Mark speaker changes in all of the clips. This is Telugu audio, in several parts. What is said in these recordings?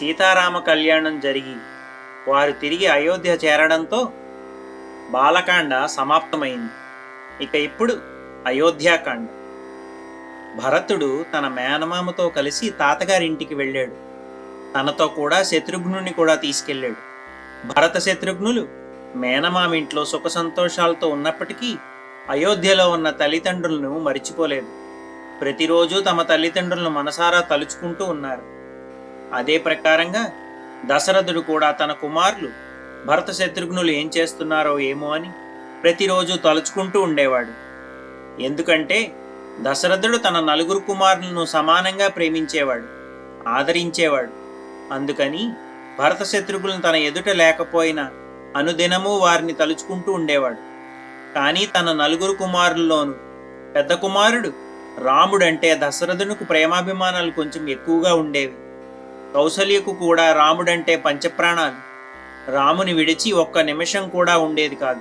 Speaker 1: సీతారామ కళ్యాణం జరిగి వారు తిరిగి అయోధ్య చేరడంతో బాలకాండ సమాప్తమైంది. ఇక ఇప్పుడు అయోధ్యాకాండ. భరతుడు తన మేనమామతో కలిసి తాతగారింటికి వెళ్ళాడు. తనతో కూడా శత్రుఘ్నుని కూడా తీసుకెళ్ళాడు. భరత శత్రుఘ్నులు మేనమామింట్లో సుఖ సంతోషాలతో ఉన్నప్పటికీ అయోధ్యలో ఉన్న తల్లిదండ్రులను మరిచిపోలేదు. ప్రతిరోజు తమ తల్లిదండ్రులను మనసారా తలుచుకుంటూ ఉన్నారు. అదే ప్రకారంగా దశరథుడు కూడా తన కుమారులు భరత శత్రుఘ్నులు ఏం చేస్తున్నారో ఏమో అని ప్రతిరోజు తలుచుకుంటూ ఉండేవాడు. ఎందుకంటే దశరథుడు తన నలుగురు కుమారులను సమానంగా ప్రేమించేవాడు, ఆదరించేవాడు. అందుకని భరత శత్రుఘ్నులు తన ఎదుట లేకపోయినా అనుదినము వారిని తలుచుకుంటూ ఉండేవాడు. కానీ తన నలుగురు కుమారుల్లోనూ పెద్ద కుమారుడు రాముడంటే దశరథునికి ప్రేమాభిమానాలు కొంచెం ఎక్కువగా ఉండేవి. కౌసల్యకు కూడా రాముడంటే పంచప్రాణాలు. రాముని విడిచి ఒక్క నిమిషం కూడా ఉండేది కాదు.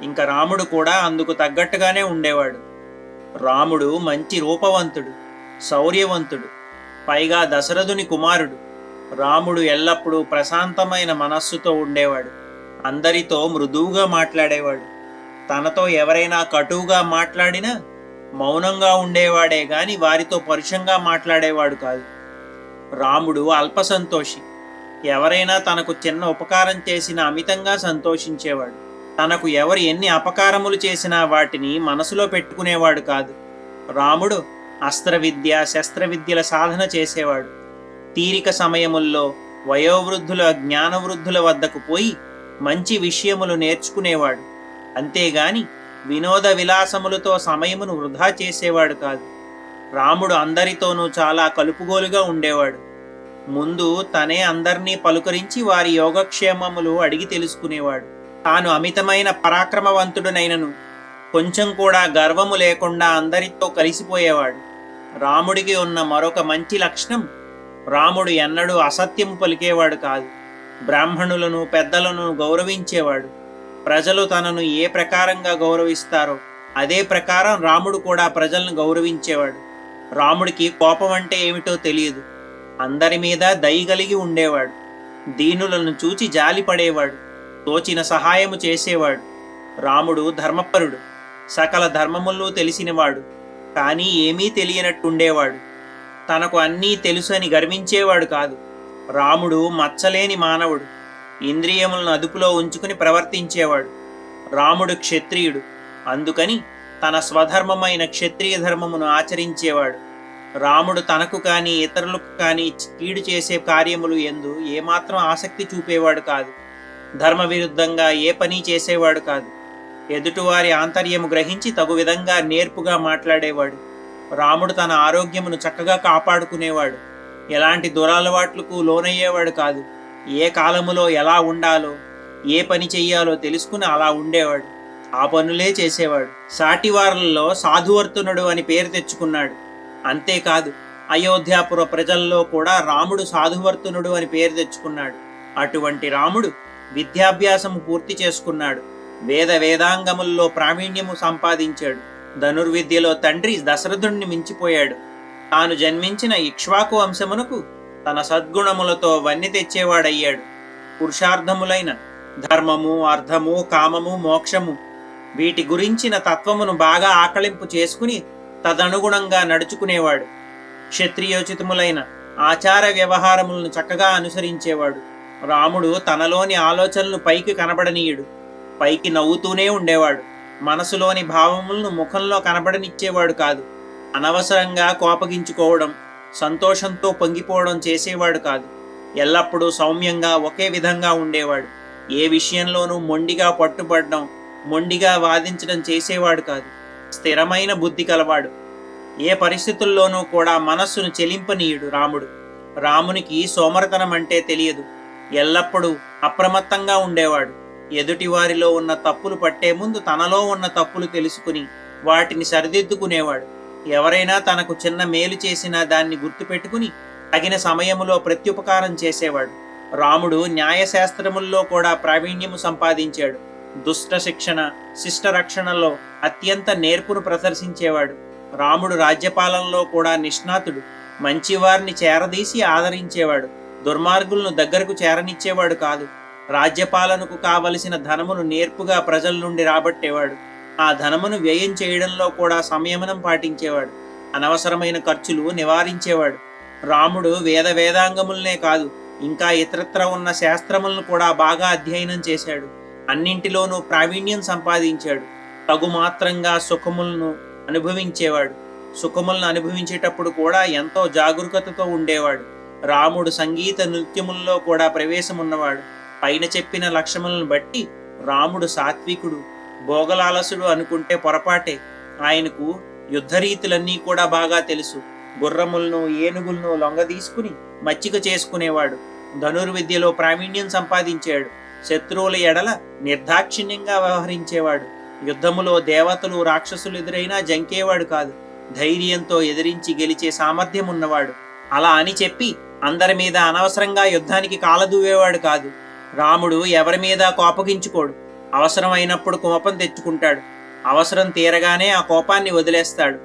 Speaker 1: ఇంకా రాముడు కూడా అందుకు తగ్గట్టుగానే ఉండేవాడు. రాముడు మంచి రూపవంతుడు, శౌర్యవంతుడు, పైగా దశరథుని కుమారుడు. రాముడు ఎల్లప్పుడూ ప్రశాంతమైన మనస్సుతో ఉండేవాడు. అందరితో మృదువుగా మాట్లాడేవాడు. తనతో ఎవరైనా కటువుగా మాట్లాడినా మౌనంగా ఉండేవాడే గాని వారితో పరుషంగా మాట్లాడేవాడు కాదు. రాముడు అల్పసంతోషి. ఎవరైనా తనకు చిన్న ఉపకారం చేసినా అమితంగా సంతోషించేవాడు. తనకు ఎవరు ఎన్ని అపకారములు చేసినా వాటిని మనసులో పెట్టుకునేవాడు కాదు. రాముడు అస్త్రవిద్య, శస్త్రవిద్యల సాధన చేసేవాడు. తీరిక సమయముల్లో వయోవృద్ధుల, జ్ఞానవృద్ధుల వద్దకు పోయి మంచి విషయములు నేర్చుకునేవాడు. అంతేగాని వినోద విలాసములతో సమయమును వృధా చేసేవాడు కాదు. రాముడు అందరితోనూ చాలా కలుపుగోలుగా ఉండేవాడు. ముందు తనే అందర్నీ పలుకరించి వారి యోగక్షేమములు అడిగి తెలుసుకునేవాడు. తాను అమితమైన పరాక్రమవంతుడునైనను కొంచెం కూడా గర్వము లేకుండా అందరితో కలిసిపోయేవాడు. రాముడికి ఉన్న మరొక మంచి లక్షణం, రాముడు ఎన్నడూ అసత్యము పలికేవాడు కాదు. బ్రాహ్మణులను, పెద్దలను గౌరవించేవాడు. ప్రజలు తనను ఏ ప్రకారంగా గౌరవిస్తారో అదే ప్రకారం రాముడు కూడా ప్రజలను గౌరవించేవాడు. రాముడికి కోపం అంటే ఏమిటో తెలియదు. అందరి మీద దయ కలిగి ఉండేవాడు. దీనులను చూచి జాలి పడేవాడు. తోచిన సహాయము చేసేవాడు. రాముడు ధర్మపరుడు. సకల ధర్మములు తెలిసినవాడు. కానీ ఏమీ తెలియనట్టుండేవాడు. తనకు అన్నీ తెలుసు అని గర్వించేవాడు కాదు. రాముడు మచ్చలేని మానవుడు. ఇంద్రియములను అదుపులో ఉంచుకుని ప్రవర్తించేవాడు. రాముడు క్షత్రియుడు. అందుకని తన స్వధర్మమైన క్షత్రియ ధర్మమును ఆచరించేవాడు. రాముడు తనకు కానీ ఇతరులకు కానీ కీడు చేసే కార్యములు యందు ఏమాత్రం ఆసక్తి చూపేవాడు కాదు. ధర్మ విరుద్ధంగా ఏ పని చేసేవాడు కాదు. ఎదుటివారి ఆంతర్యము గ్రహించి తగు విధంగా నేర్పుగా మాట్లాడేవాడు. రాముడు తన ఆరోగ్యమును చక్కగా కాపాడుకునేవాడు. ఎలాంటి దురలవాట్లకు లోనయ్యేవాడు కాదు. ఏ కాలములో ఎలా ఉండాలో, ఏ పని చెయ్యాలో తెలుసుకుని అలా ఉండేవాడు. ఆ పనులే చేసేవాడు. సాటివారులలో సాధువర్తనుడు అని పేరు తెచ్చుకున్నాడు. అంతేకాదు, అయోధ్యాపుర ప్రజల్లో కూడా రాముడు సాధువర్తనుడు అని పేరు తెచ్చుకున్నాడు. అటువంటి రాముడు విద్యాభ్యాసము పూర్తి చేసుకున్నాడు. వేదాంగముల్లో ప్రావీణ్యము సంపాదించాడు. ధనుర్విద్యలో తండ్రి దశరథుణ్ణి మించిపోయాడు. తాను జన్మించిన ఇక్ష్వాకు వంశమునకు తన సద్గుణములతో వన్నె తెచ్చేవాడయ్యాడు. పురుషార్థములైన ధర్మము, అర్థము, కామము, మోక్షము వీటి గురించిన తత్వమును బాగా ఆకళింపు చేసుకుని తదనుగుణంగా నడుచుకునేవాడు. క్షత్రియోచితములైన ఆచార వ్యవహారములను చక్కగా అనుసరించేవాడు. రాముడు తనలోని ఆలోచనలు పైకి కనబడనీయుడు. పైకి నవ్వుతూనే ఉండేవాడు. మనసులోని భావములను ముఖంలో కనబడనిచ్చేవాడు కాదు. అనవసరంగా కోపగించుకోవడం, సంతోషంతో పొంగిపోవడం చేసేవాడు కాదు. ఎల్లప్పుడూ సౌమ్యంగా ఒకే విధంగా ఉండేవాడు. ఏ విషయంలోనూ మొండిగా పట్టుబడడం, మొండిగా వాదించడం చేసేవాడు కాదు. స్థిరమైన బుద్ధి కలవాడు. ఏ పరిస్థితుల్లోనూ కూడా మనస్సును చెలింపనీయుడు రాముడు. రామునికి సోమరతనం అంటే తెలియదు. ఎల్లప్పుడూ అప్రమత్తంగా ఉండేవాడు. ఎదుటివారిలో ఉన్న తప్పులు పట్టే ముందు తనలో ఉన్న తప్పులు తెలుసుకుని వాటిని సరిదిద్దుకునేవాడు. ఎవరైనా తనకు చిన్న మేలు చేసినా దాన్ని గుర్తుపెట్టుకుని తగిన సమయములో ప్రత్యుపకారం చేసేవాడు. రాముడు న్యాయశాస్త్రముల్లో కూడా ప్రావీణ్యము సంపాదించాడు. దుష్ట శిక్షణ, శిష్ట రక్షణలో అత్యంత నేర్పును ప్రదర్శించేవాడు. రాముడు రాజ్యపాలనలో కూడా నిష్ణాతుడు. మంచివారిని చేరదీసి ఆదరించేవాడు. దుర్మార్గులను దగ్గరకు చేరనిచ్చేవాడు కాదు. రాజ్యపాలనకు కావలసిన ధనమును నేర్పుగా ప్రజల నుండి రాబట్టేవాడు. ఆ ధనమును వ్యయం చేయడంలో కూడా సంయమనం పాటించేవాడు. అనవసరమైన ఖర్చులు నివారించేవాడు. రాముడు వేదాంగములనే కాదు, ఇంకా ఇతరత్ర ఉన్న శాస్త్రములను కూడా బాగా అధ్యయనం చేశాడు. అన్నింటిలోనూ ప్రావీణ్యం సంపాదించాడు. తగుమాత్రంగా సుఖములను అనుభవించేవాడు. సుఖములను అనుభవించేటప్పుడు కూడా ఎంతో జాగరూకతతో ఉండేవాడు. రాముడు సంగీత నృత్యముల్లో కూడా ప్రవేశమున్నవాడు. పైన చెప్పిన లక్షణములను బట్టి రాముడు సాత్వికుడు, భోగలాలసుడు అనుకుంటే పొరపాటే. ఆయనకు యుద్ధరీతులన్నీ కూడా బాగా తెలుసు. గుర్రములను ఏనుగులను లొంగదీసుకుని మచ్చిక చేసుకునేవాడు. ధనుర్విద్యలో ప్రావీణ్యం సంపాదించాడు. శత్రువుల ఎడల నిర్దాక్షిణ్యంగా వ్యవహరించేవాడు. యుద్ధములో దేవతలు రాక్షసులు ఎదురైనా జంకేవాడు కాదు. ధైర్యంతో ఎదిరించి గెలిచే సామర్థ్యం ఉన్నవాడు. అలా అని చెప్పి అందరి మీద అనవసరంగా యుద్ధానికి కాలదూవేవాడు కాదు. రాముడు ఎవరి మీద కోపగించుకోడు. అవసరం అయినప్పుడు కోపం తెచ్చుకుంటాడు. అవసరం తీరగానే ఆ కోపాన్ని వదిలేస్తాడు.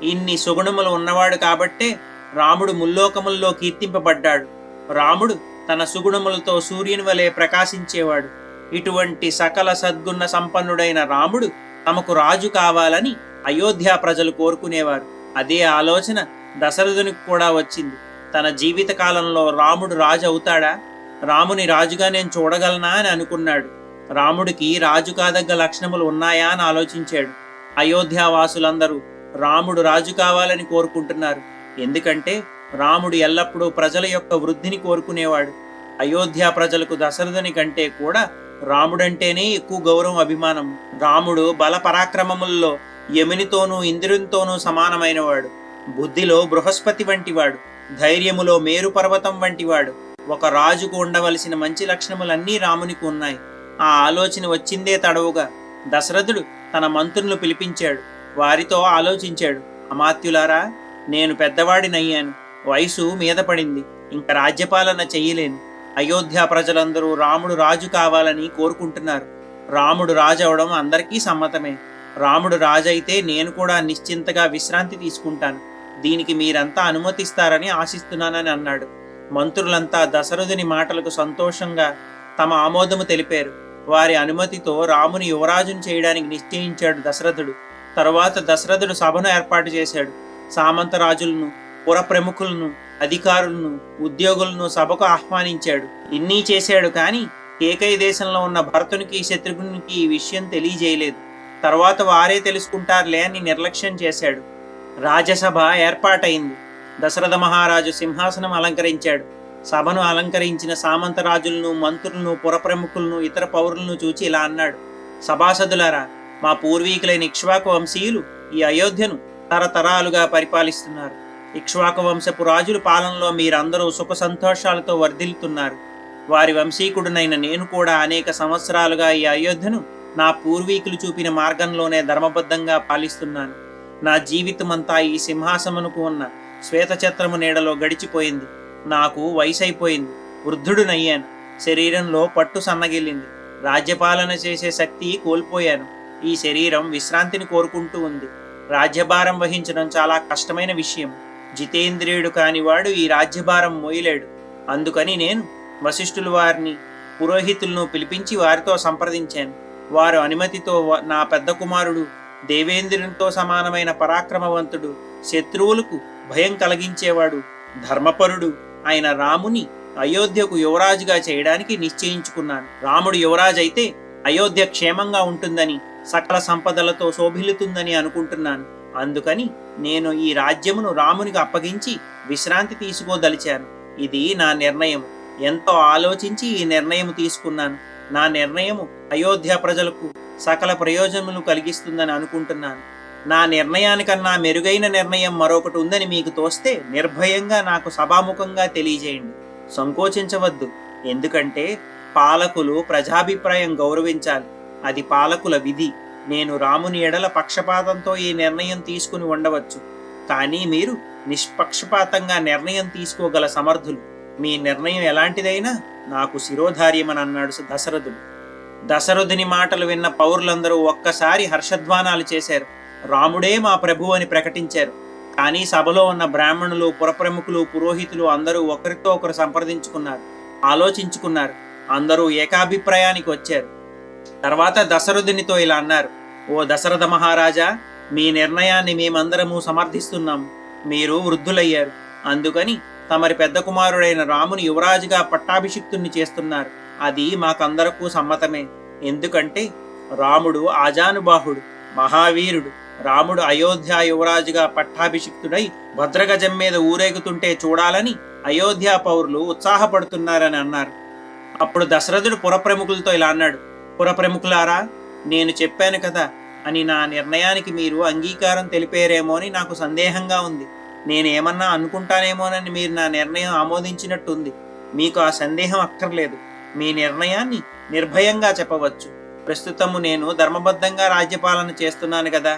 Speaker 1: ఇన్ని సుగుణములు ఉన్నవాడు కాబట్టే రాముడు ముల్లోకముల్లో కీర్తింపబడ్డాడు. రాముడు తన సుగుణములతో సూర్యుని వలె ప్రకాశించేవాడు. ఇటువంటి సకల సద్గుణ సంపన్నుడైన రాముడు తమకు రాజు కావాలని అయోధ్య ప్రజలు కోరుకునేవారు. అదే ఆలోచన దశరథునికి కూడా వచ్చింది. తన జీవిత కాలంలో రాముడు రాజు అవుతాడా, రాముని రాజుగా నేను చూడగలనా అని అనుకున్నాడు. రాముడికి రాజు కాదగ్గ లక్షణములు ఉన్నాయా అని ఆలోచించాడు. అయోధ్యావాసులందరూ రాముడు రాజు కావాలని కోరుకుంటున్నారు. ఎందుకంటే రాముడు ఎల్లప్పుడూ ప్రజల యొక్క వృద్ధిని కోరుకునేవాడు. అయోధ్య ప్రజలకు దశరథుని కంటే కూడా రాముడంటేనే ఎక్కువ గౌరవం, అభిమానం. రాముడు బల పరాక్రమముల్లో యమునితోనూ ఇంద్రునితోనూ సమానమైనవాడు. బుద్ధిలో బృహస్పతి వంటివాడు. ధైర్యములో మేరు పర్వతం వంటివాడు. ఒక రాజుకు ఉండవలసిన మంచి లక్షణములన్నీ రామునికి ఉన్నాయి. ఆ ఆలోచన వచ్చిందే తడవుగా దశరథుడు తన మంత్రులను పిలిపించాడు. వారితో ఆలోచించాడు. అమాత్యులారా, నేను పెద్దవాడినయ్యాను. వయసు మీద పడింది. ఇంక రాజ్యపాలన చెయ్యలేను. అయోధ్య ప్రజలందరూ రాముడు రాజు కావాలని కోరుకుంటున్నారు. రాముడు రాజు అవడం అందరికీ సమ్మతమే. రాముడు రాజైతే నేను కూడా నిశ్చింతగా విశ్రాంతి తీసుకుంటాను. దీనికి మీరంతా అనుమతిస్తారని ఆశిస్తున్నానని అన్నాడు. మంత్రులంతా దశరథుని మాటలకు సంతోషంగా తమ ఆమోదము తెలిపారు. వారి అనుమతితో రాముని యువరాజును చేయడానికి నిశ్చయించాడు దశరథుడు. తరువాత దశరథుడు సభను ఏర్పాటు చేశాడు. సామంతరాజులను, పుర ప్రముఖులను, అధికారులను, ఉద్యోగులను సభకు ఆహ్వానించాడు. ఇన్నీ చేశాడు కానీ కేకయ దేశంలో ఉన్న భరతునికి, శత్రుఘ్నునికి ఈ విషయం తెలియజేయలేదు. తర్వాత వారే తెలుసుకుంటారులే అని నిర్లక్ష్యం చేశాడు. రాజసభ ఏర్పాటైంది. దశరథ మహారాజు సింహాసనం అలంకరించాడు. సభను అలంకరించిన సామంతరాజులను, మంత్రులను, పురప్రముఖులను, ఇతర పౌరులను చూచి ఇలా అన్నాడు. సభాసదులారా, మా పూర్వీకులైన ఇక్ష్వాకు వంశీయులు ఈ అయోధ్యను తరతరాలుగా పరిపాలిస్తున్నారు. ఇక్ష్వాకు వంశపు రాజుల పాలనలో మీరందరూ సుఖ సంతోషాలతో వర్ధిల్లుతున్నారు. వారి వంశీకుడునైన నేను కూడా అనేక సంవత్సరాలుగా ఈ అయోధ్యను నా పూర్వీకులు చూపిన మార్గంలోనే ధర్మబద్ధంగా పాలిస్తున్నాను. నా జీవితమంతా ఈ సింహాసమునకు ఉన్న శ్వేతఛత్రము నీడలో గడిచిపోయింది. నాకు వయసైపోయింది. వృద్ధుడునయ్యాను. శరీరంలో పట్టు సన్నగిల్లింది. రాజ్యపాలన చేసే శక్తి కోల్పోయాను. ఈ శరీరం విశ్రాంతిని కోరుకుంటూ ఉంది. రాజ్యభారం వహించడం చాలా కష్టమైన విషయం. జితేంద్రియుడు కానివాడు ఈ రాజ్యభారం మోయలేడు. అందుకని నేను వశిష్ఠుల వారిని, పురోహితులను పిలిపించి వారితో సంప్రదించాను. వారు అనుమతితో నా పెద్ద కుమారుడు, దేవేంద్రునితో సమానమైన పరాక్రమవంతుడు, శత్రువులకు భయం కలిగించేవాడు, ధర్మపరుడు ఆయన రాముని అయోధ్యకు యువరాజుగా చేయడానికి నిశ్చయించుకున్నాను. రాముడు యువరాజు అయితే అయోధ్య క్షేమంగా ఉంటుందని, సకల సంపదలతో శోభిల్లుతుందని అనుకుంటున్నాను. అందుకని నేను ఈ రాజ్యమును రామునికి అప్పగించి విశ్రాంతి తీసుకోదలిచాను. ఇది నా నిర్ణయం. ఎంతో ఆలోచించి ఈ నిర్ణయం తీసుకున్నాను. నా నిర్ణయము అయోధ్య ప్రజలకు సకల ప్రయోజనములు కలిగిస్తుందని అనుకుంటున్నాను. నా నిర్ణయానికన్నా మెరుగైన నిర్ణయం మరొకటి ఉందని మీకు తోస్తే నిర్భయంగా నాకు సభాముఖంగా తెలియజేయండి. సంకోచించవద్దు. ఎందుకంటే పాలకులు ప్రజాభిప్రాయం గౌరవించాలి. అది పాలకుల విధి. నేను రాముని ఎడల పక్షపాతంతో ఈ నిర్ణయం తీసుకుని ఉండవచ్చు. కానీ మీరు నిష్పక్షపాతంగా నిర్ణయం తీసుకోగల సమర్థులు. మీ నిర్ణయం ఎలాంటిదైనా నాకు శిరోధార్యమని అన్నాడు దశరథుడు. దశరథుని మాటలు విన్న పౌరులందరూ ఒక్కసారి హర్షధ్వానాలు చేశారు. రాముడే మా ప్రభు అని ప్రకటించారు. కానీ సభలో ఉన్న బ్రాహ్మణులు, పురప్రముఖులు, పురోహితులు అందరూ ఒకరితో ఒకరు సంప్రదించుకున్నారు, ఆలోచించుకున్నారు. అందరూ ఏకాభిప్రాయానికి వచ్చారు. తర్వాత దశరథునితో ఇలా అన్నారు: ఓ దశరథ మహారాజా, మీ నిర్ణయాన్ని మేమందరము సమర్థిస్తున్నాము. మీరు వృద్ధులయ్యారు, అందుకని తమరి పెద్ద కుమారుడైన రాముని యువరాజుగా పట్టాభిషిక్తుణ్ణి చేస్తున్నారు. అది మాకందరకు సమ్మతమే. ఎందుకంటే రాముడు ఆజానుబాహుడు, మహావీరుడు. రాముడు అయోధ్య యువరాజుగా పట్టాభిషిక్తుడై భద్రగజం మీద ఊరేగుతుంటే చూడాలని అయోధ్య పౌరులు ఉత్సాహపడుతున్నారని అన్నారు. అప్పుడు దశరథుడు పురప్రముఖులతో ఇలా అన్నాడు: పురప్రముఖులారా, నేను చెప్పాను కదా అని నా నిర్ణయానికి మీరు అంగీకారం తెలిపేరేమో అని నాకు సందేహంగా ఉంది. నేనేమన్నా అనుకుంటానేమోనని మీరు నా నిర్ణయం ఆమోదించినట్టుంది. మీకు ఆ సందేహం అక్కర్లేదు. మీ నిర్ణయాన్ని నిర్భయంగా చెప్పవచ్చు. ప్రస్తుతము నేను ధర్మబద్ధంగా రాజ్యపాలన చేస్తున్నాను కదా.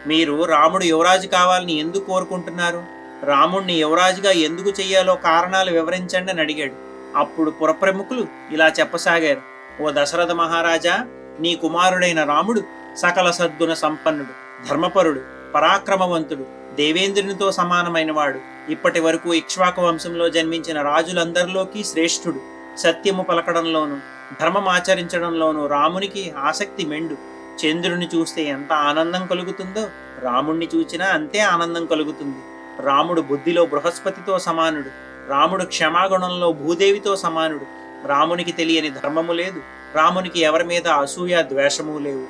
Speaker 1: మీరు రాముడు యువరాజు కావాలని ఎందుకు కోరుకుంటున్నారు? రాముణ్ణి యువరాజుగా ఎందుకు చెయ్యాలో కారణాలు వివరించండి అని అడిగాడు. అప్పుడు పురప్రముఖులు ఇలా చెప్పసాగారు: ఓ దశరథ మహారాజా, నీ కుమారుడైన రాముడు సకల సద్గుణ సంపన్నుడు, ధర్మపరుడు, పరాక్రమవంతుడు, దేవేంద్రునితో సమానమైనవాడు. ఇప్పటి వరకు ఇక్ష్వాకు వంశంలో జన్మించిన రాజులందరిలోకి శ్రేష్ఠుడు. సత్యము పలకడంలోనూ ధర్మమాచరించడంలోనూ రామునికి ఆసక్తి మెండు. చంద్రుని చూస్తే ఎంత ఆనందం కలుగుతుందో రాముణ్ణి చూచినా అంతే ఆనందం కలుగుతుంది. రాముడు బుద్ధిలో బృహస్పతితో సమానుడు. రాముడు క్షమాగుణంలో భూదేవితో సమానుడు. రామునికి తెలియని ధర్మము లేదు. రామునికి ఎవరి మీద అసూయ ద్వేషము లేవు.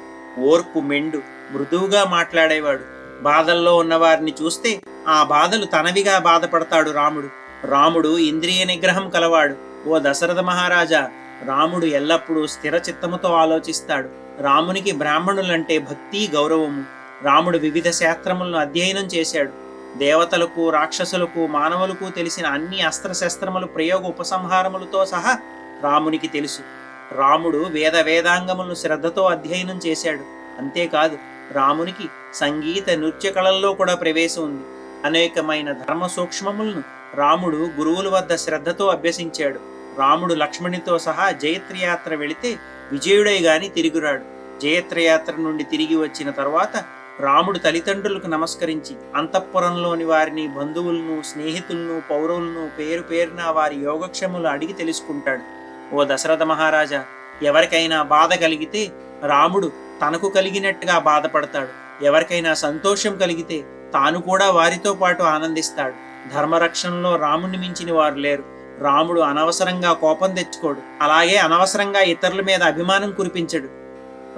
Speaker 1: ఓర్పు మెండు, మృదువుగా మాట్లాడేవాడు. బాధల్లో ఉన్నవారిని చూస్తే ఆ బాధలు తనవిగా బాధపడతాడు రాముడు. రాముడు ఇంద్రియ నిగ్రహం కలవాడు. ఓ దశరథ మహారాజా, రాముడు ఎల్లప్పుడూ స్థిర చిత్తముతో ఆలోచిస్తాడు. రామునికి బ్రాహ్మణులంటే భక్తి, గౌరవము. రాముడు వివిధ శాస్త్రములను అధ్యయనం చేశాడు. దేవతలకు, రాక్షసులకు, మానవులకు తెలిసిన అన్ని అస్త్రశస్త్రములు, ప్రయోగ ఉపసంహారములతో సహా రామునికి తెలుసు. రాముడు వేదాంగములను శ్రద్ధతో అధ్యయనం చేశాడు. అంతేకాదు, రామునికి సంగీత, నృత్య కళల్లో కూడా ప్రవేశం ఉంది. అనేకమైన ధర్మ సూక్ష్మములను రాముడు గురువుల వద్ద శ్రద్ధతో అభ్యసించాడు. రాముడు లక్ష్మణునితో సహా జయత్రయాత్ర వెళితే విజయుడై గాని తిరుగురాడు. జయత్రయాత్ర నుండి తిరిగి వచ్చిన తరువాత రాముడు తల్లిదండ్రులకు నమస్కరించి అంతఃపురంలోని వారిని, బంధువులను, స్నేహితులను, పౌరులను పేరు పేరున వారి యోగక్షేమాలు అడిగి తెలుసుకుంటాడు. ఓ దశరథ మహారాజా, ఎవరికైనా బాధ కలిగితే రాముడు తనకు కలిగినట్టుగా బాధపడతాడు. ఎవరికైనా సంతోషం కలిగితే తాను కూడా వారితో పాటు ఆనందిస్తాడు. ధర్మరక్షణలో రాముని మించిన వారు లేరు. రాముడు అనవసరంగా కోపం తెచ్చుకోడు. అలాగే అనవసరంగా ఇతరుల మీద అభిమానం కురిపించడు.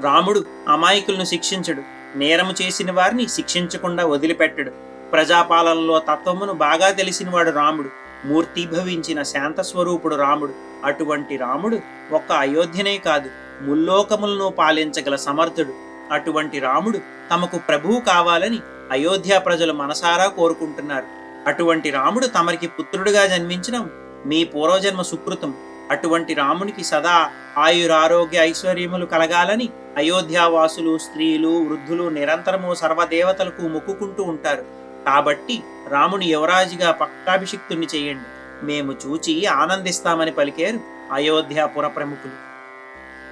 Speaker 1: రాముడు అమాయకులను శిక్షించడు. నేరము చేసిన వారిని శిక్షించకుండా వదిలిపెట్టడు. ప్రజాపాలనలో తత్వమును బాగా తెలిసినవాడు రాముడు. మూర్తిభవించిన శాంత స్వరూపుడు రాముడు. అటువంటి రాముడు ఒక్క అయోధ్యనే కాదు, ముల్లోకములను పాలించగల సమర్థుడు. అటువంటి రాముడు తమకు ప్రభువు కావాలని అయోధ్య ప్రజలు మనసారా కోరుకుంటున్నారు. అటువంటి రాముడు తమరికి పుత్రుడిగా జన్మించడం మీ పూర్వజన్మ సుకృతం. అటువంటి రామునికి సదా ఆయురారోగ్య ఐశ్వర్యములు కలగాలని అయోధ్యావాసులు, స్త్రీలు, వృద్ధులు నిరంతరము సర్వదేవతలకు మొక్కుకుంటూ ఉంటారు. కాబట్టి రాముని యువరాజుగా పట్టాభిషిక్తుణ్ణి చేయండి, మేము చూచి ఆనందిస్తామని పలికారు అయోధ్య పుర ప్రముఖులు.